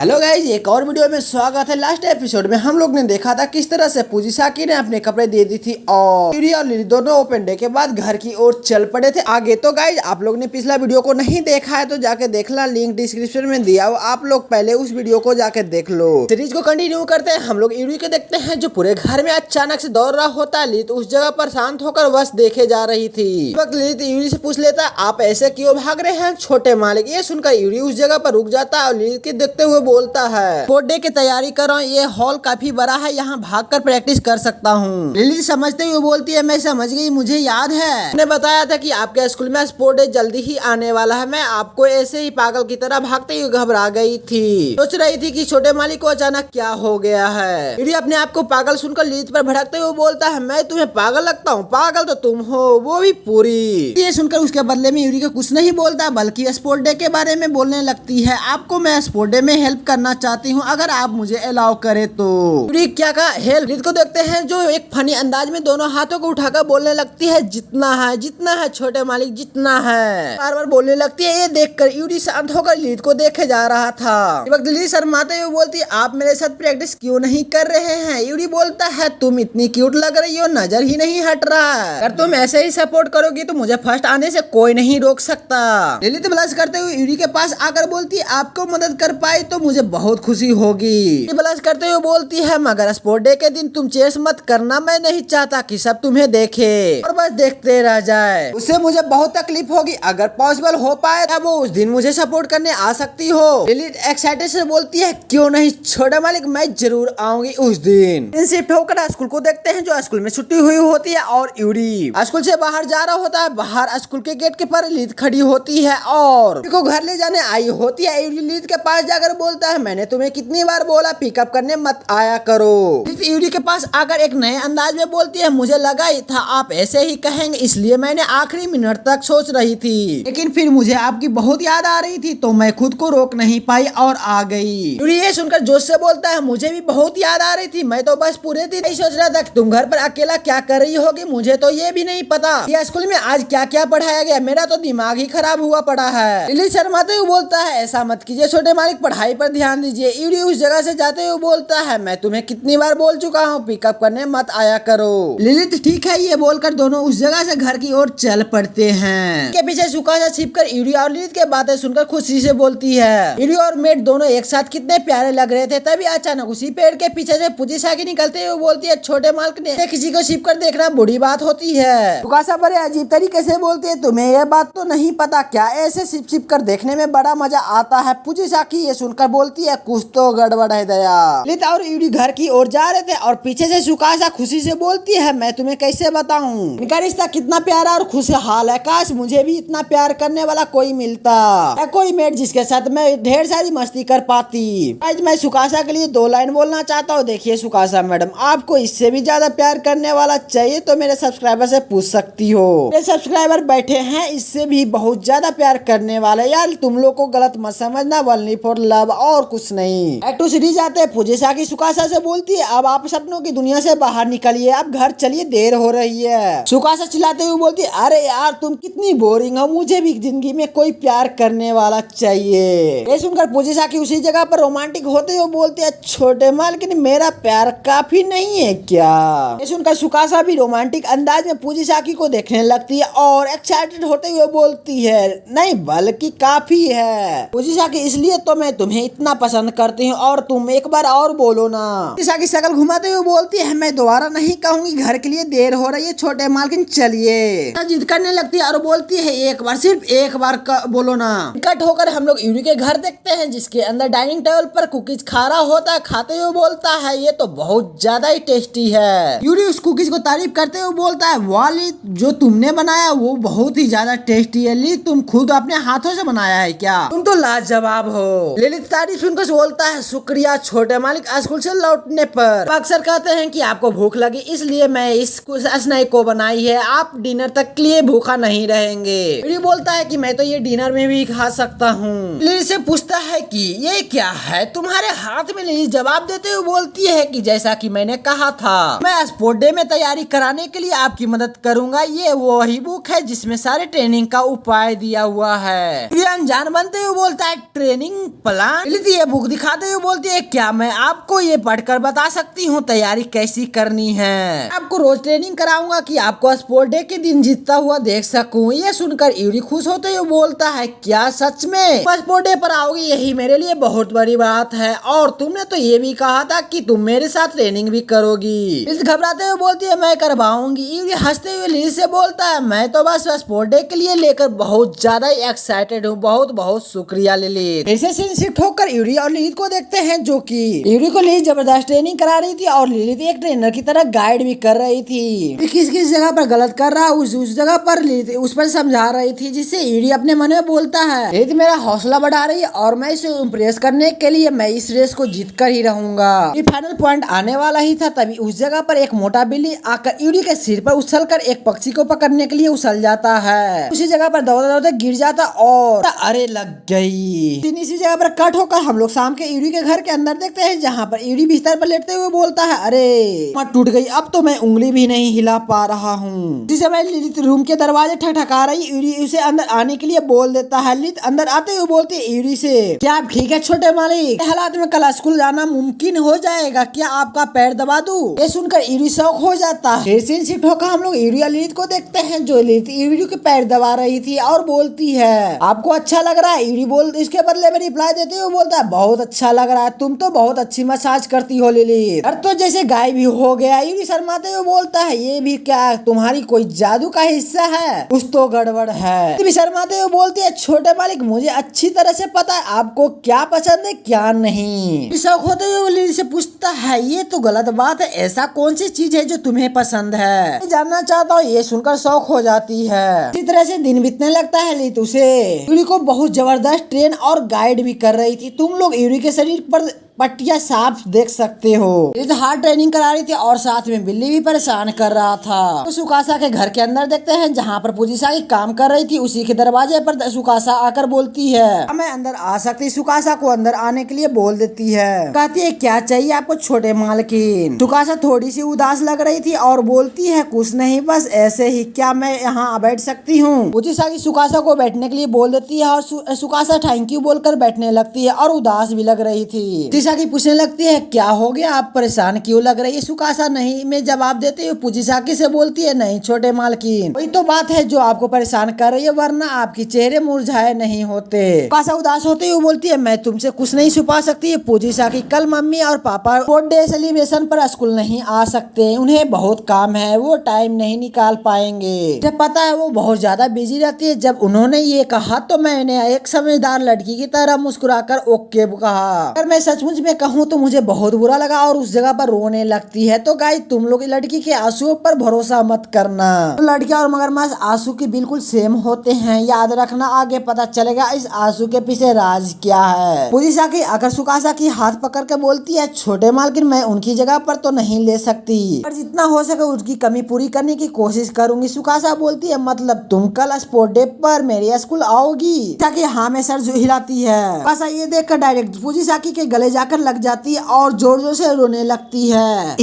Hello guys, एक और video में स्वागत है। लास्ट एपिसोड में हम लोग ने देखा था किस तरह से पूजिसाकी ने अपने कपड़े दे दी थी और यूरी और लिली दोनों ओपन डे के बाद घर की ओर चल पड़े थे। आगे तो गाइज आप लोग ने पिछला वीडियो को नहीं देखा है तो जाके देखना, लिंक डिस्क्रिप्शन में दिया हुआ, आप लोग पहले उस वीडियो को जाके देख लो। सीरीज को कंटिन्यू करते हैं। हम लोग यूरी को देखते हैं जो पूरे घर में अचानक से दौड़ रहा होता है। लिली उस जगह पर शांत होकर बस देखे जा रही थी। इस वक्त लिली यूरी से पूछ लेता है, आप ऐसे क्यों भाग रहे हैं छोटे मालिक। ये सुनकर यूरी उस जगह पर रुक जाता है और लिली के देखते हुए बोलता है, स्पोर्ट डे की तैयारी कर रहा हूँ, ये हॉल काफी बड़ा है, यहाँ भागकर प्रैक्टिस कर सकता हूँ। लिली समझते हुए बोलती है, मैं समझ गई, मुझे याद है मैंने बताया था कि आपके स्कूल में स्पोर्ट डे जल्दी ही आने वाला है। मैं आपको ऐसे ही पागल की तरह भागते हुए घबरा गई थी, सोच रही थी कि छोटे मालिक को अचानक क्या हो गया है। लिली अपने आप को पागल सुनकर लिली पर भड़कते हुए बोलता है, मैं तुम्हें पागल लगता हूँ? पागल तो तुम हो, वो भी पूरी। ये सुनकर उसके बदले में यूरी को कुछ नहीं बोलता बल्कि स्पोर्ट डे के बारे में बोलने लगती है। आपको मैं स्पोर्ट डे में हेल्प करना चाहती हूँ, अगर आप मुझे अलाउ करे तो। क्या कहा हेल्प? लिली को देखते हैं जो एक फनी अंदाज में दोनों हाथों को उठाकर बोलने लगती है, जितना है छोटे मालिक, जितना है। बार बार बोलने लगती है। ये देखकर यूरी शांत होकर लिली को देखे जा रहा था। इस वक्त लिली शर्माते हुए बोलती है, आप मेरे साथ प्रैक्टिस क्यों नहीं कर रहे हैं? यूरी बोलता है, तुम इतनी क्यूट लग रही हो, नजर ही नहीं हट रहा। अगर तुम ऐसे ही सपोर्ट करोगी तो मुझे फर्स्ट आने से कोई नहीं रोक सकता। लिली तो ब्लश करते हुए यूरी के पास आकर बोलती है, आपको मदद कर पाई तो मुझे बहुत खुशी होगी। ब्लश करते हुए बोलती है, मगर स्पोर्ट डे के दिन तुम चेस मत करना, मैं नहीं चाहता कि सब तुम्हें देखे और बस देखते रह जाए, उससे मुझे बहुत तकलीफ होगी। अगर पॉसिबल हो पाए तब वो उस दिन मुझे सपोर्ट करने आ सकती हो। लिली एक्साइटेड से बोलती है, क्यों नहीं छोटे मालिक, मैं जरूर आऊंगी उस दिन। शिफ्ट होकर स्कूल को देखते हैं जो स्कूल में छुट्टी हुई होती है और यूरी स्कूल से बाहर जा रहा होता है। बाहर स्कूल के गेट के पर लिली खड़ी होती है और को घर ले जाने आई होती है। यूरी लिली के पास जाकर बोलता है, मैंने तुम्हें कितनी बार बोला पिकअप करने मत आया करो। यूरी के पास आकर एक नए अंदाज में बोलती है, मुझे लगा ही था आप ऐसे ही कहेंगे, इसलिए मैंने आखिरी मिनट तक सोच रही थी, लेकिन फिर मुझे आपकी बहुत याद आ रही थी तो मैं खुद को रोक नहीं पाई और आ गई। यूरी ये सुनकर जोश से बोलता है, मुझे भी बहुत याद आ रही थी, मैं तो बस पूरे दिन यही सोच रहा था कि तुम घर पर अकेला क्या कर रही होगी, मुझे तो ये भी नहीं पता ये स्कूल में आज क्या क्या पढ़ाया गया, मेरा तो दिमाग ही खराब हुआ पड़ा है। लिली शर्माते हुए बोलता है, ऐसा मत कीजिए छोटे मालिक, पढ़ाई पर ध्यान दीजिए। यूरी उस जगह से जाते हुए बोलता है, मैं तुम्हें कितनी बार बोल चुका हूँ पिकअप करने मत आया करो। लिली ठीक है ये बोलकर दोनों उस जगह से घर की ओर चल पड़ते हैं। के पीछे सुकाशा छिपकर यूरी और लिली के बातें सुनकर खुशी से बोलती है। यूरी और मेट दोनों एक साथ कितने प्यारे लग रहे थे। तभी अचानक उसी पेड़ के पीछे से पूजिसाकी निकलते हुए बोलती है, छोटे मालिक ने किसी को छिप कर देखना बुरी बात होती है। सुकाशा बड़े अजीब तरीके से बोलती है, तुम्हें यह बात तो नहीं पता क्या, ऐसे छिप कर देखने में बड़ा मजा आता है। पूजिसाकी ये सुनकर बोलती है, कुछ तो गड़बड़ है दया। लिली और यूरी घर की ओर जा रहे थे और पीछे से सुकाशा खुशी से बोलती है, मैं तुम्हें कैसे बताऊं, इनका रिश्ता कितना प्यारा और खुशहाल है, काश मुझे भी इतना प्यार करने वाला कोई मिलता, या कोई मेट जिसके साथ मैं ढेर सारी मस्ती कर पाती। आज मैं सुकाशा के लिए 2 लाइन बोलना चाहता हूँ। देखिए सुकाशा मैडम, आपको इससे भी ज्यादा प्यार करने वाला चाहिए तो मेरे सब्सक्राइबर से पूछ सकती हो। मेरे सब्सक्राइबर बैठे हैं इससे भी बहुत ज्यादा प्यार करने वाले। यार तुम लोग को गलत मत समझना, ओनली फॉर लव और कुछ नहीं। एक्ट 2 सीरीज आते हैं। पूजिसाकी सुकाशा से बोलती है, अब आप सपनों की दुनिया से बाहर निकलिए, अब घर चलिए, देर हो रही है। सुकाशा चिल्लाते हुए बोलती है, अरे यार तुम कितनी बोरिंग हो, मुझे भी जिंदगी में कोई प्यार करने वाला चाहिए। ये सुनकर पूजिसाकी उसी जगह पर रोमांटिक होते हुए बोलते हैं, छोटे मालिक मेरा प्यार काफी नहीं है क्या? ये सुनकर सुकाशा भी रोमांटिक अंदाज में पूजिसाकी को देखने लगती है और एक्साइटेड होते हुए बोलती है, नहीं बल्कि काफी है पूजिसाकी, इसलिए तो मैं तुम्हें इतना पसंद करती हूँ और तुम एक बार और बोलो ना। पूजिसाकी शक्ल घुमाते हुए बोलती है, मैं दोबारा नहीं कहूंगी, घर के लिए देर हो रही है छोटे मालिक, चलिए। जिद करने लगती है और बोलती है, एक बार, सिर्फ एक बार बोलो ना। कट होकर हम लोग यूरी के घर देखते हैं जिसके अंदर डाइनिंग टेबल पर कुकीज खा रहा होता है। खाते हुए बोलता है, ये तो बहुत ज्यादा ही टेस्टी है। यूरी उस कुकीज को तारीफ करते हुए बोलता है, वाली जो तुमने बनाया वो बहुत ही ज्यादा टेस्टी है। ली तुम खुद अपने हाथों से बनाया है क्या? तुम तो लाजवाब हो। ललित तारीफ सुनकर बोलता है, शुक्रिया छोटे मालिक। स्कूल से लौटने पर अक्सर कहते हैं कि आपको भूख लगी इसलिए मैं इस स्नैक को बनाई है, आप डिनर तक के लिए भूखा नहीं रहेंगे। यूरी बोलता है कि मैं तो ये डिनर में भी खा सकता हूँ। लिली से पूछता है कि ये क्या है तुम्हारे हाथ में? लिली जवाब देते हुए बोलती है कि जैसा कि मैंने कहा था, मैं स्पोर्ट डे में तैयारी कराने के लिए आपकी मदद करूंगा। ये वही बुक है जिसमें सारे ट्रेनिंग का उपाय दिया हुआ है। ये अनजान बनते हुए बोलता है, ट्रेनिंग प्लान? लिली ये बुक दिखाते हुए बोलती है क्या मैं आपको ये पढ़कर बता सकती हूँ तैयारी कैसी करनी है। आपको रोज ट्रेनिंग कराऊंगा कि आपको स्पोर्ट डे के दिन जीतता हुआ देख सकूं। ये सुनकर यूरी खुश होते हुए बोलता है क्या सच में स्पोर्ट डे पर आओगी, यही मेरे लिए बहुत बड़ी बात है और तुमने तो ये भी कहा था कि तुम मेरे साथ ट्रेनिंग भी करोगी। लिली घबराते हुए बोलती है मैं करवाऊंगी। यूरी हंसते हुए लिली से बोलता है मैं तो बस स्पोर्ट डे के लिए लेकर बहुत ज्यादा एक्साइटेड हूँ। बहुत बहुत शुक्रिया लिली। फिर से सीन शिफ्ट होकर यूरी और लिली को देखते हैं जो कि यूरी को लिली जबरदस्त ट्रेनिंग करा रही थी और लिली एक ट्रेनर की तरह गाइड भी कर रही थी। किस किस जगह पर गलत कर रहा उस जगह पर लिली उस पर समझा रही थी, जिससे यूरी अपने मन में बोलता है लिली मेरा हौसला बढ़ा रही है और मैं इसे इम्प्रेस करने के लिए मैं इस रेस को जीत कर ही रहूंगा। ये फाइनल पॉइंट आने वाला ही था तभी उस जगह पर एक मोटा बिल्ली आकर यूरी के सिर पर उछलकर एक पक्षी को पकड़ने के लिए उछल जाता है। उसी जगह पर दौड़ते गिर जाता और अरे लग गई। इसी जगह पर कट होकर हम लोग शाम के यूरी के घर के अंदर देखते हैं जहाँ पर यूरी बिस्तर पर लेटते हुए बोलता है अरे मत टूट गई, अब तो मैं उंगली भी नहीं हिला पा रहा हूँ। इसी समय लिली रूम के दरवाजे ठकठका रही यूरी उसे अंदर आने के लिए बोल देता है। लिली अंदर आते हुए बोलती है यूरी से क्या आप ठीक है छोटे मालिक, हालात में कल स्कूल जाना मुमकिन हो जाएगा, क्या आपका पैर दबा दूं? ये सुनकर यूरी शौक हो जाता है। फिर सीन शिफ्ट होकर हम लोग यूरी और लिली को देखते हैं जो लिली यूरी के पैर दबा रही थी और बोलती है आपको अच्छा लग रहा है? यूरी बोल इसके बदले में रिप्लाई देते हुए बोलता है बहुत अच्छा लग रहा है, तुम तो बहुत अच्छी मसाज करती हो लिली। और तो जैसे गाय भी हो गया। यूरी शर्माते हुए बोलता है ये भी क्या तुम्हारी कोई जादू का हिस्सा है? कुछ तो गड़बड़ है। लिली शर्माते हुए बोलती है छोटे मालिक मुझे अच्छी तरह से पता है आपको क्या पसंद है क्या नहीं। शौक होते हुए लिली से पूछता है ये तो गलत बात है, ऐसा कौन सी चीज है जो तुम्हें पसंद है? मैं जानना चाहता हूँ। ये सुनकर शौक हो जाती है। इसी तरह से दिन बीतने लगता है। लिली उसे यूरी को बहुत जबरदस्त ट्रेन और गाइड भी कर रही थी। तुम लोग यूरी के शरीर पर पट्टियां साफ देख सकते हो। ये तो हार्ड ट्रेनिंग करा रही थी और साथ में बिल्ली भी परेशान कर रहा था। तो सुकासा के घर के अंदर देखते हैं जहाँ पर पूजिसा की काम कर रही थी। उसी के दरवाजे पर सुकासा आकर बोलती है मैं अंदर आ सकती। सुकासा को अंदर आने के लिए बोल देती है। कहती है क्या चाहिए आपको छोटे मालकिन? सुकासा थोड़ी सी उदास लग रही थी और बोलती है कुछ नहीं बस ऐसे ही, क्या मैं यहाँ बैठ सकती हूँ? पूजिसा की सुकासा को बैठने के लिए बोल देती है और सुकासा थैंक यू बोलकर बैठने लगती है और उदास भी लग रही थी। की पूछने लगती है क्या हो गया, आप परेशान क्यों लग रही है? सुकासा नहीं में जवाब देते हुए पूजिसाकी से बोलती है नहीं छोटे मालकिन, वही तो बात है जो आपको परेशान कर रही है, वरना आपके चेहरे मुरझाए नहीं होते। सुकासा उदास होते हुए बोलती है मैं तुमसे कुछ नहीं छुपा सकती। पूजिसाकी कल मम्मी और पापा स्पोर्ट डे सेलिब्रेशन पर स्कूल नहीं आ सकते, उन्हें बहुत काम है, वो टाइम नहीं निकाल पाएंगे। मुझे पता है वो बहुत ज्यादा बिजी रहती है। जब उन्होंने ये कहा तो मैंने एक समझदार लड़की की तरह मुस्कुराकर ओके कहा। अगर मैं सचमुच में कहूँ तो मुझे बहुत बुरा लगा और उस जगह पर रोने लगती है। तो गाइस तुम लोग लड़की के आंसुओं पर भरोसा मत करना। तो लड़कियां और मगरमच्छ आंसू की बिल्कुल सेम होते हैं, याद रखना, आगे पता चलेगा इस आंसू के पीछे राज क्या है। पूजिसाकी आकर सुकासा की हाथ पकड़ के बोलती है छोटे मालकिन मैं उनकी जगह पर तो नहीं ले सकती, पर जितना हो सके उसकी कमी पूरी करने की कोशिश करूंगी। सुकासा बोलती है मतलब तुम कल स्पोर्ट डे पर मेरे स्कूल आओगी? ताकि हाँ में सर हिलाती है। सुकासा ये देखकर डायरेक्ट पूजिसाकी के गले जाकर लग जाती है और जोर जोर से रोने लगती है।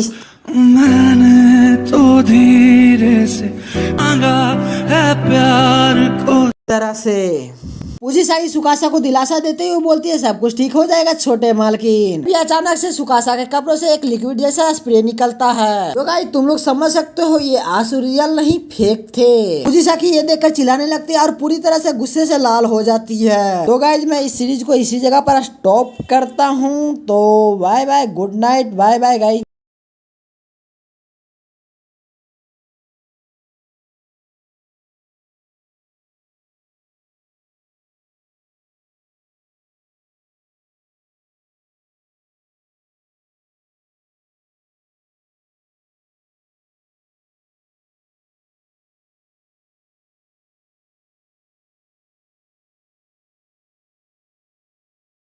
मैंने तो धीरे से मांगा है प्यार को तरह से पूजिसाकी सुकासा को दिलासा देते हुए बोलती है सब कुछ ठीक हो जाएगा छोटे मालकिन। फिर अचानक से सुकासा के कपड़ों से एक लिक्विड जैसा स्प्रे निकलता है। तो गाइस तुम लोग समझ सकते हो ये आंसू रियल नहीं फेक थे। पूजिसाकी ये देखकर चिल्लाने लगती है और पूरी तरह से गुस्से से लाल हो जाती है। तो गाइस मैं इस सीरीज को इसी जगह पर स्टॉप करता हूँ। तो bye bye, good night, bye bye guys.